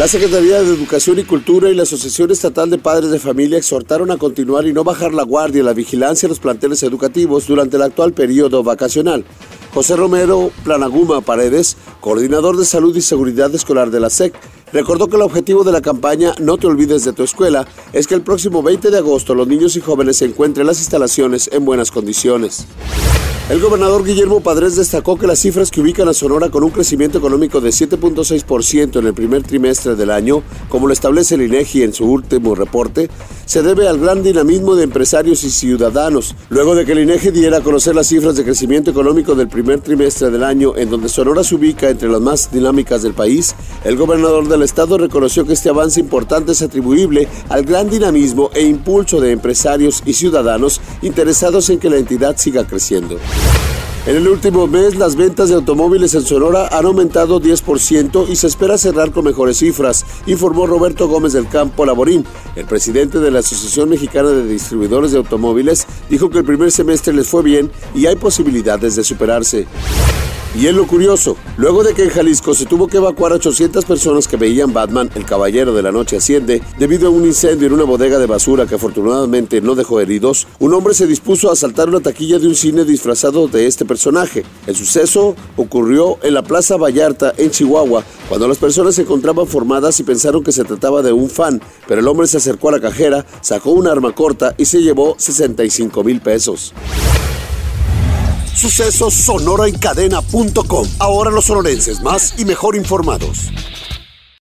La Secretaría de Educación y Cultura y la Asociación Estatal de Padres de Familia exhortaron a continuar y no bajar la guardia en la vigilancia de los planteles educativos durante el actual periodo vacacional. José Romero Planaguma Paredes, coordinador de Salud y Seguridad Escolar de la SEC, recordó que el objetivo de la campaña No te olvides de tu escuela es que el próximo 20 de agosto los niños y jóvenes se encuentren en las instalaciones en buenas condiciones. El gobernador Guillermo Padres destacó que las cifras que ubican a Sonora con un crecimiento económico de 7.6% en el primer trimestre del año, como lo establece el INEGI en su último reporte, se debe al gran dinamismo de empresarios y ciudadanos. Luego de que el INEGI diera a conocer las cifras de crecimiento económico del primer trimestre del año, en donde Sonora se ubica entre las más dinámicas del país, el gobernador del estado reconoció que este avance importante es atribuible al gran dinamismo e impulso de empresarios y ciudadanos interesados en que la entidad siga creciendo. En el último mes, las ventas de automóviles en Sonora han aumentado 10% y se espera cerrar con mejores cifras, informó Roberto Gómez del Campo Laborín. El presidente de la Asociación Mexicana de Distribuidores de Automóviles dijo que el primer semestre les fue bien y hay posibilidades de superarse. Y en lo curioso, luego de que en Jalisco se tuvo que evacuar a 800 personas que veían Batman, el Caballero de la Noche Asciende, debido a un incendio en una bodega de basura que afortunadamente no dejó heridos, un hombre se dispuso a asaltar una taquilla de un cine disfrazado de este personaje. El suceso ocurrió en la Plaza Vallarta, en Chihuahua, cuando las personas se encontraban formadas y pensaron que se trataba de un fan, pero el hombre se acercó a la cajera, sacó un arma corta y se llevó 65,000 pesos. Sucesos sonoraencadena.com. Ahora los sonorenses más y mejor informados.